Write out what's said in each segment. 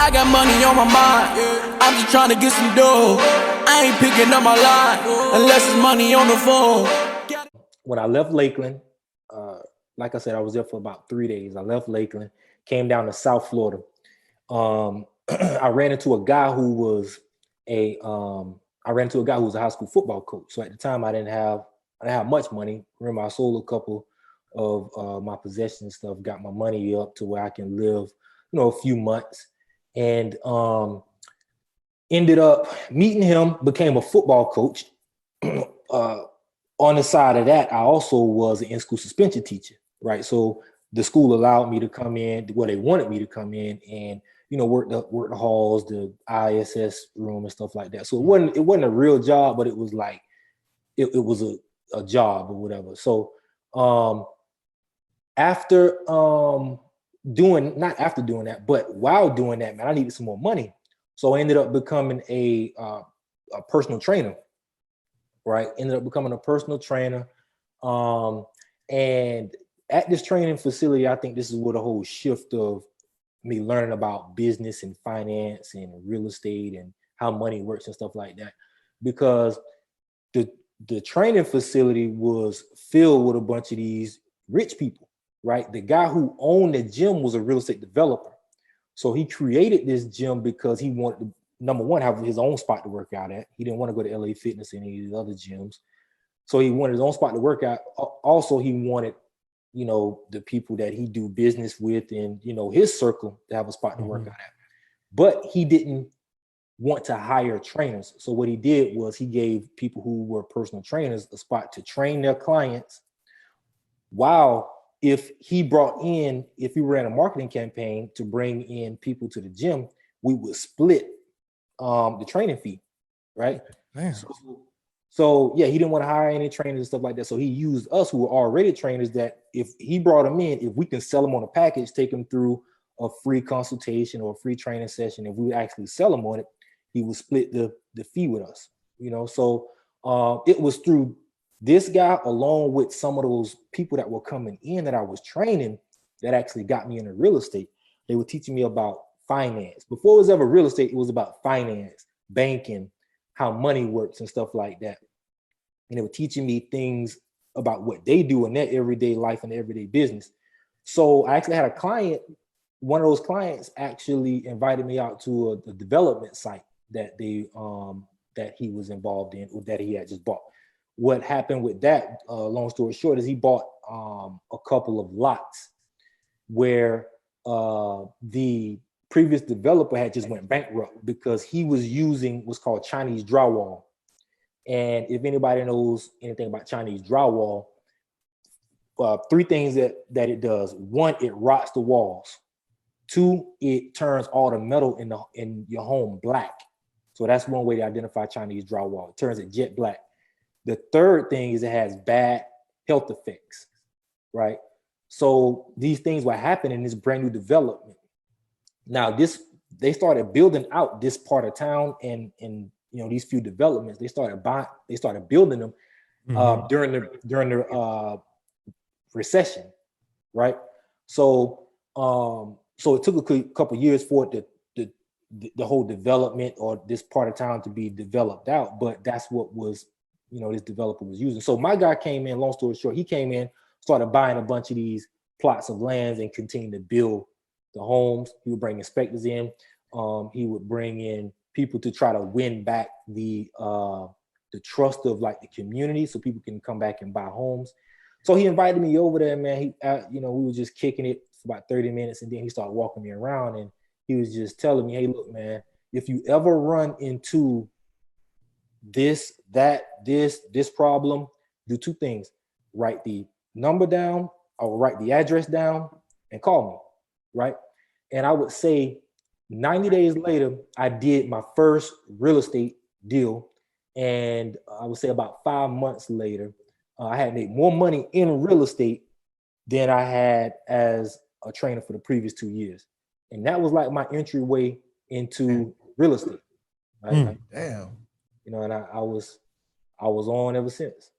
I got money on my mind. I'm just trying to get some dough. I ain't picking up my line unless it's money on the phone. When I left Lakeland, like I said, I was there for about 3 days. I left Lakeland, came down to South Florida. I ran into a guy who was a high school football coach. So at the time, I didn't have much money. Remember, I sold a couple of my possessions and stuff, got my money up to where I can live, a few months, and ended up meeting him. Became a football coach. On the side of that, I also was an in-school suspension teacher, right? So the school allowed me to come in, they wanted me to come in and, work the halls, the ISS room and stuff like that. So it wasn't a real job, but it was like, it was a job or whatever. So after doing that, but while doing that, man, I needed some more money. So I ended up becoming a personal trainer. Right, ended up becoming a personal trainer, and at this training facility, I think this is where the whole shift of me learning about business and finance and real estate and how money works and stuff like that, because the training facility was filled with a bunch of these rich people. Right, the guy who owned the gym was a real estate developer, so he created this gym because he wanted to, number one, have his own spot to work out at. He didn't want to go to LA Fitness and any of these other gyms. So he wanted his own spot to work out. Also, he wanted, the people that he do business with and, his circle to have a spot to work out at. But he didn't want to hire trainers. So what he did was he gave people who were personal trainers a spot to train their clients. While if he ran a marketing campaign to bring in people to the gym, we would split the training fee, right? So yeah, he didn't want to hire any trainers and stuff like that. So he used us who were already trainers, that if he brought them in, if we can sell them on a package, take them through a free consultation or a free training session, if we would actually sell them on it, he would split the fee with us, So it was through this guy, along with some of those people that were coming in that I was training, that actually got me into real estate. They were teaching me about finance. Before it was ever real estate, it was about finance, banking, how money works and stuff like that. And they were teaching me things about what they do in their everyday life and their everyday business. So I actually had a client, one of those clients actually invited me out to a development site that that he was involved in, or that he had just bought. What happened with that, long story short, is he bought a couple of lots where the previous developer had just went bankrupt because he was using what's called Chinese drywall. And if anybody knows anything about Chinese drywall, three things that it does. One, it rots the walls. Two, it turns all the metal in your home black. So that's one way to identify Chinese drywall. It turns it jet black. The third thing is it has bad health effects, right? So these things were happening in this brand new development. Now they started building out this part of town, and these few developments, they started building them during the recession, right? So it took a couple years for it the whole development or this part of town to be developed out, but that's what was this developer was using. So my guy came in, long story short, he came in, started buying a bunch of these plots of lands and continued to build the homes. He would bring inspectors in. He would bring in people to try to win back the trust of like the community, so people can come back and buy homes. So he invited me over there, man. We were just kicking it for about 30 minutes, and then he started walking me around, and he was just telling me, hey, look, man, if you ever run into this problem, do two things: write the number down, or write the address down, and call me. Right. And I would say 90 days later, I did my first real estate deal. And I would say about 5 months later, I had made more money in real estate than I had as a trainer for the previous 2 years. And that was like my entryway into real estate. Right? Damn. And I was on ever since.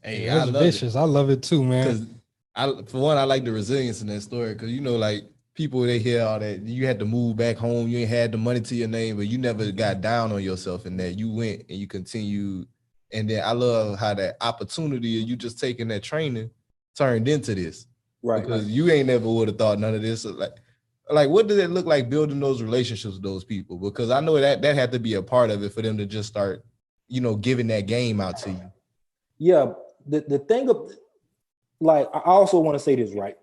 Hey, that's vicious. I love it too, man. Because for one, I like the resilience in that story, because like people, they hear all that you had to move back home, you ain't had the money to your name, but you never got down on yourself in that. You went and you continued. And then I love how that opportunity of you just taking that training turned into this. Right. Because you ain't never would have thought none of this. Like what did it look like building those relationships with those people? Because I know that had to be a part of it for them to just start, giving that game out to you. Yeah. The thing of, like, I also want to say this, right?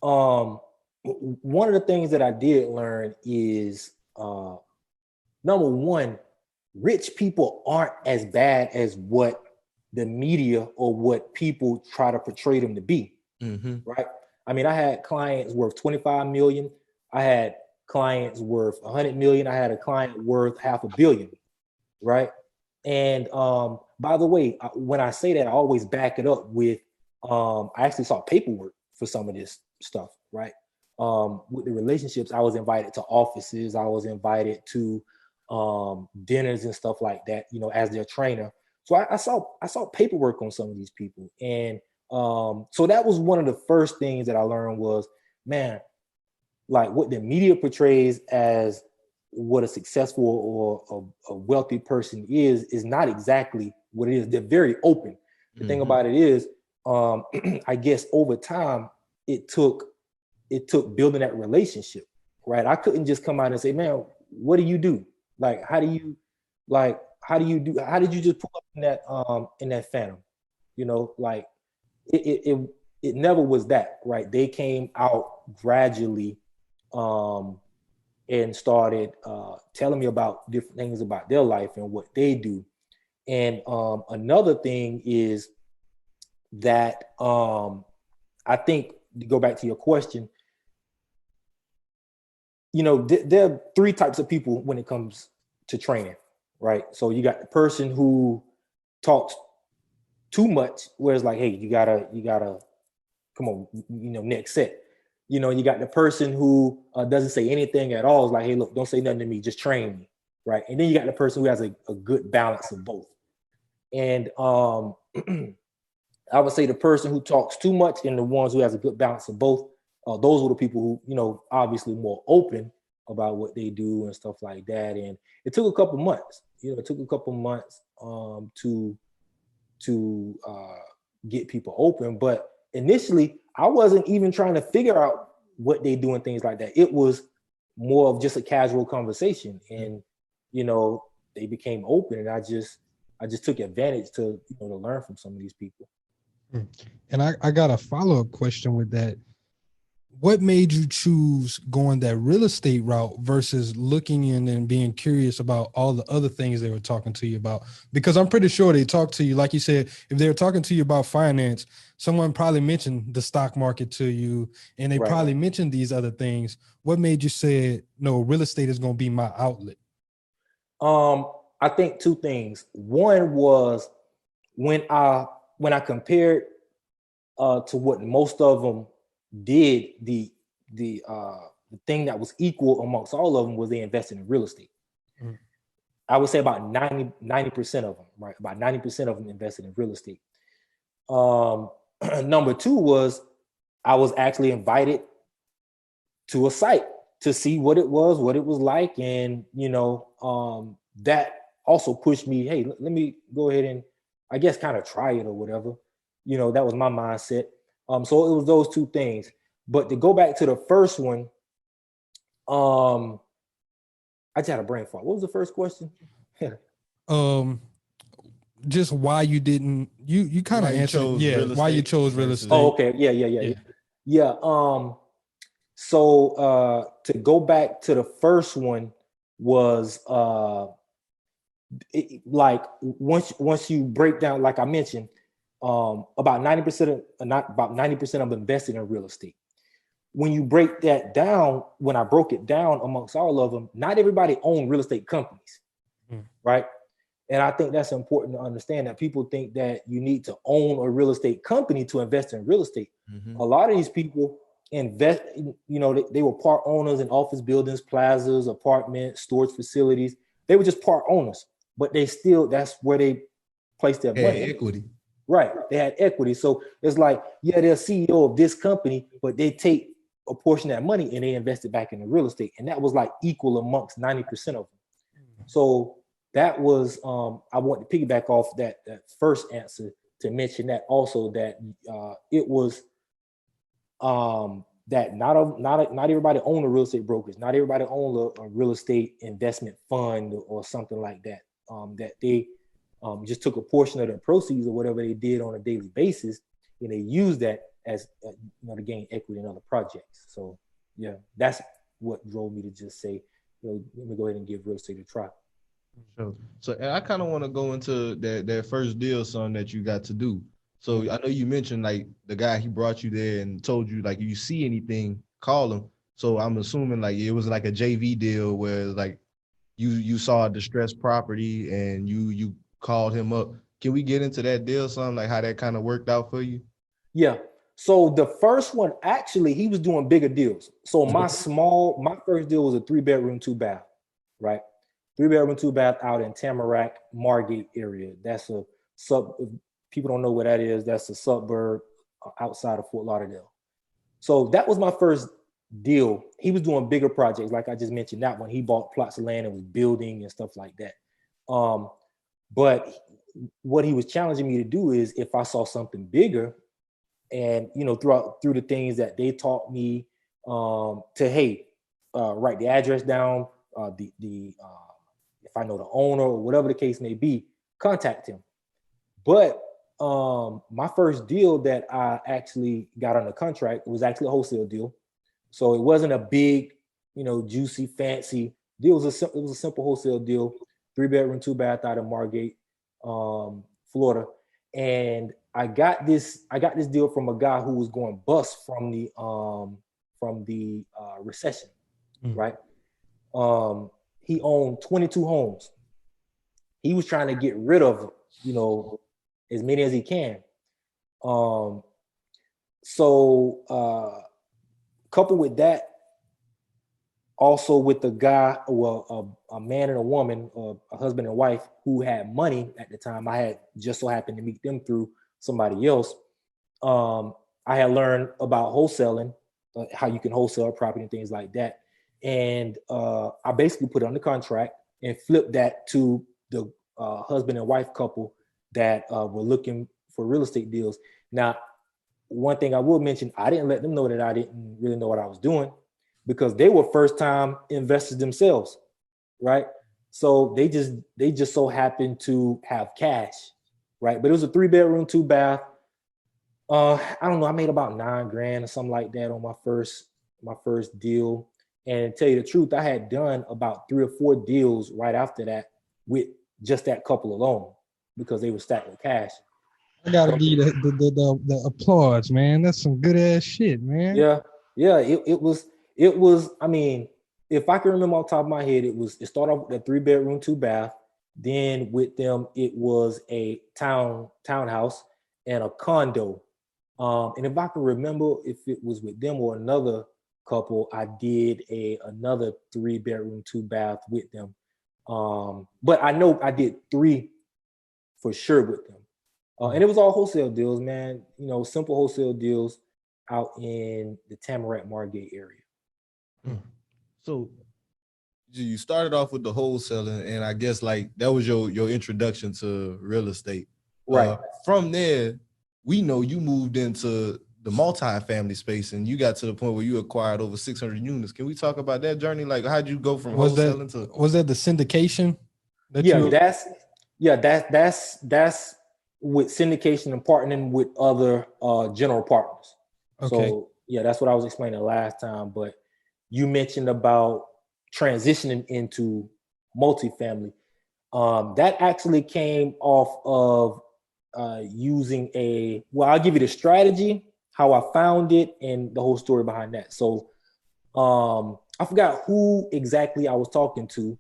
One of the things that I did learn is, number one, rich people aren't as bad as what the media or what people try to portray them to be. Right? I mean, I had clients worth 25 million. I had clients worth 100 million. I had a client worth $500 million. Right? And by the way, when I say that, I always back it up with, I actually saw paperwork for some of this stuff, right? With the relationships, I was invited to offices. I was invited to dinners and stuff like that, as their trainer. So I saw paperwork on some of these people. And so that was one of the first things that I learned was, man, like what the media portrays as what a successful or a wealthy person is not exactly what it is. They're very open. The thing about it is, I guess over time, it took building that relationship, right? I couldn't just come out and say, man, what do you do? Like, how did you just pull up in that Phantom? Like it never was that, right? They came out gradually, and started telling me about different things about their life and what they do. And another thing is that I think, to go back to your question, there are three types of people when it comes to training, right? So you got the person who talks too much, where it's like, hey, you gotta come on, next set. You got the person who doesn't say anything at all. It's like, hey, look, don't say nothing to me, just train me, right? And then you got the person who has a good balance of both. And I would say the person who talks too much and the ones who has a good balance of both, those were the people who, obviously more open about what they do and stuff like that. And it took a couple months, to get people open. But initially, I wasn't even trying to figure out what they do and things like that. It was more of just a casual conversation, and they became open, and I just took advantage to learn from some of these people. And I got a follow-up question with that. What made you choose going that real estate route versus looking in and being curious about all the other things they were talking to you about? Because I'm pretty sure they talked to you, like you said, if they were talking to you about finance, someone probably mentioned the stock market to you, and they probably mentioned these other things. What made you say, no, real estate is going to be my outlet? I think two things. One was when I compared to what most of them did, the thing that was equal amongst all of them was they invested in real estate. I would say about 90% of them, right? About 90% of them invested in real estate. Number two was I was actually invited to a site to see what it was like. And, that also pushed me, hey, let me go ahead and I guess kind of try it or whatever. That was my mindset. So it was those two things. But to go back to the first one, I just had a brain fart. What was the first question? Just why you didn't, you kind of answered, why you chose real estate. Oh, okay. Yeah. So to go back to the first one was like once you break down, like I mentioned, about 90% of invested in real estate. When you break that down, when I broke it down amongst all of them, not everybody owned real estate companies, right? And I think that's important to understand, that people think that you need to own a real estate company to invest in real estate. A lot of these people invest, they were part owners in office buildings, plazas, apartments, storage facilities. They were just part owners, but that's where they placed their money. Equity. Right. They had equity. So it's like, they're CEO of this company, but they take a portion of that money and they invested back in the real estate, and that was like equal amongst 90% of them. So that was I want to piggyback off that first answer to mention that also that it was that not everybody owned a real estate brokerage, not everybody owned a real estate investment fund or something like that. That they just took a portion of their proceeds or whatever they did on a daily basis, and they used that as to gain equity in other projects. So yeah, that's what drove me to just say, let me go ahead and give real estate a try. Sure. So and I kind of want to go into that first deal, son, that you got to do. So I know you mentioned like the guy, he brought you there and told you like, if you see anything, call him. So I'm assuming like it was like a JV deal where like you saw a distressed property and you called him up. Can we get into that deal, son? Like how that kind of worked out for you? Yeah. So the first one, actually, he was doing bigger deals. So my first deal was a 3-bedroom, 2-bath, right? 3-bedroom, 2-bath out in Tamarack, Margate area. That's a people don't know what that is. That's a suburb outside of Fort Lauderdale. So that was my first deal. He was doing bigger projects. Like I just mentioned that one, he bought plots of land and was building and stuff like that. But what he was challenging me to do is if I saw something bigger, and through the things that they taught me, to write the address down, if I know the owner or whatever the case may be, contact him. But my first deal that I actually got on the contract was actually a wholesale deal, so it wasn't a big, juicy, fancy deal. It was a simple wholesale deal, 3-bedroom, 2-bath out of Margate, Florida, and I got this deal from a guy who was going bust from the recession, right? He owned 22 homes. He was trying to get rid of, as many as he can. So coupled with that, also with the guy, a man and a woman, a husband and wife who had money at the time. I had just so happened to meet them through somebody else. I had learned about wholesaling, how you can wholesale property and things like that. And I basically put it on the contract and flipped that to the husband and wife couple that were looking for real estate deals. Now, one thing I will mention, I didn't let them know that I didn't really know what I was doing, because they were first time investors themselves, right? So they just so happened to have cash, right? But it was a 3-bedroom, 2-bath. I don't know, I made about $9,000 or something like that on my first deal. And to tell you the truth, I had done about 3 or 4 deals right after that with just that couple alone, because they were stacked with cash. I gotta give you the applause, man. That's some good ass shit, man. Yeah. It was. I mean, if I can remember off the top of my head, it started off with a 3-bedroom, 2-bath. Then with them, it was a townhouse and a condo. And if I can remember if it was with them or another couple, I did another 3-bedroom, 2-bath with them. But I know I did 3 for sure with them. And it was all wholesale deals, man. Simple wholesale deals out in the Tamarack, Margate area. So you started off with the wholesaling, and I guess like that was your introduction to real estate. Right. From there, we know you moved into the multifamily space, and you got to the point where you acquired over 600 units. Can we talk about that journey? Like, how'd you go from wholesaling to? Was that the syndication? That's with syndication and partnering with other general partners. Okay. So yeah, that's what I was explaining last time. But you mentioned about transitioning into multifamily. That actually came off of using I'll give you the strategy, how I found it, and the whole story behind that. So I forgot who exactly I was talking to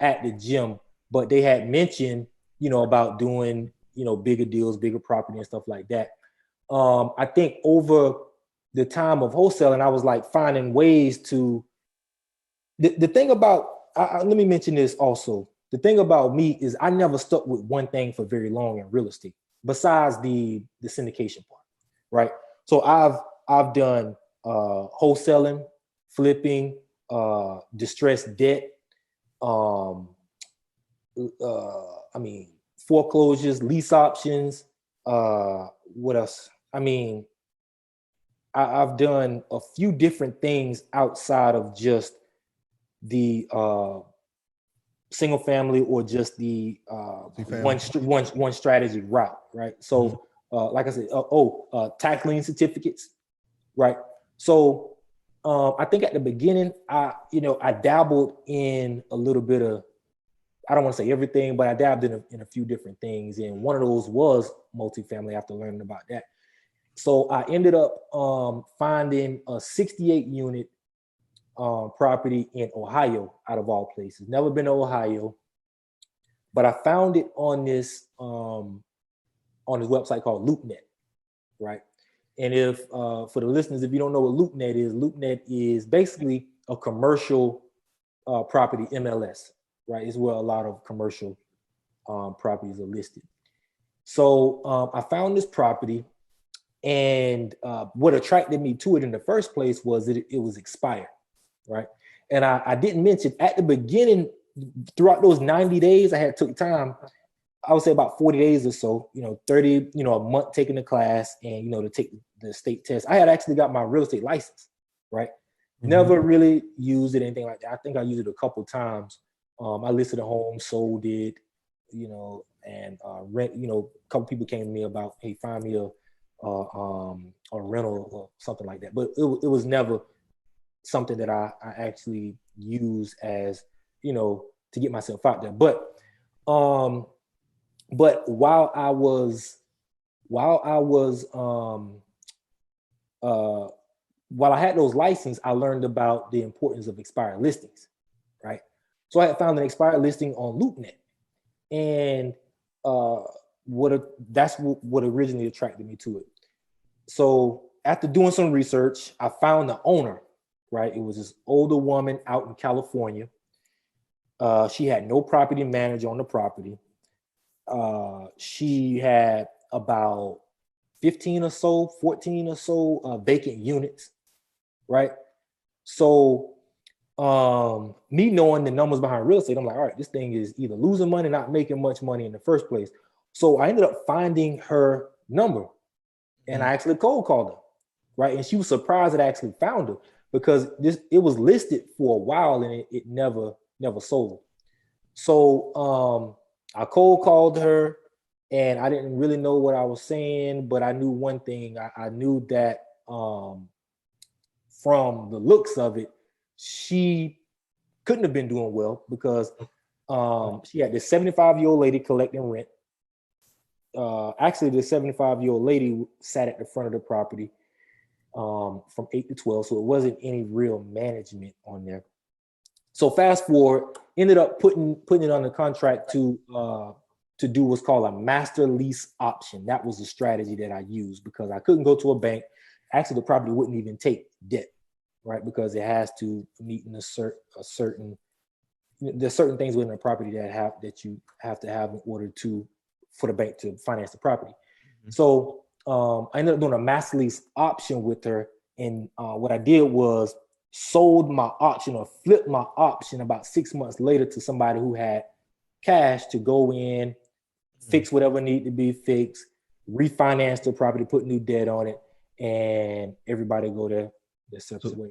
at the gym, but they had mentioned, about doing, bigger deals, bigger property and stuff like that. I think over the time of wholesaling, I was like finding ways to, the thing about, let me mention this also. The thing about me is I never stuck with one thing for very long in real estate, besides the syndication part, right? So I've done wholesaling, flipping, distressed debt, foreclosures, lease options. What else? I've done a few different things outside of just the single family or just the one strategy route, right? So, like I said, tax lien certificates, right? So, I think at the beginning, I dabbled in a little bit of, I don't want to say everything, but I dabbed in a few different things, and one of those was multifamily. After learning about that, so I ended up finding a 68 unit property in Ohio, out of all places. Never been to Ohio, but I found it on this website called LoopNet, right? And if for the listeners, if you don't know what LoopNet is basically a commercial property MLS, right? It's where a lot of commercial properties are listed. So I found this property. And what attracted me to it in the first place was that it was expired, right? And I didn't mention at the beginning, throughout those 90 days, I had took time, I would say about 40 days or so, 30, a month taking the class and, to take the state test. I had actually got my real estate license, right? Mm-hmm. Never really used it, anything like that. I think I used it a couple of times. I listed a home, sold it, and rent, a couple people came to me about, hey, find me a rental or something like that. But it was never something that I actually use as, to get myself out there. But while I had those licenses, I learned about the importance of expired listings, right? So I had found an expired listing on LoopNet, and that's what originally attracted me to it. So after doing some research, I found the owner, right? It was this older woman out in California. She had no property manager on the property. She had about 14 or so vacant units, right? So me knowing the numbers behind real estate, I'm like, all right, this thing is either losing money, not making much money in the first place. So I ended up finding her number, and I actually cold called her, right? And she was surprised that I actually found her, because it was listed for a while and it never sold. So I cold called her, and I didn't really know what I was saying, but I knew one thing. I knew that from the looks of it, she couldn't have been doing well, because she had this 75-year-old lady collecting rent. Actually, the 75-year-old lady sat at the front of the property from 8 to 12, so it wasn't any real management on there. So fast forward, ended up putting it on the contract to do what's called a master lease option. That was the strategy that I used, because I couldn't go to a bank. Actually, the property wouldn't even take debt, right? Because it has to meet in there's certain things within the property that you have to have in order for the bank to finance the property. Mm-hmm. So I ended up doing a master lease option with her, and what I did was sold my option, or flipped my option, about 6 months later to somebody who had cash to go in, fix whatever needed to be fixed, refinance the property, put new debt on it, and everybody go their separate way.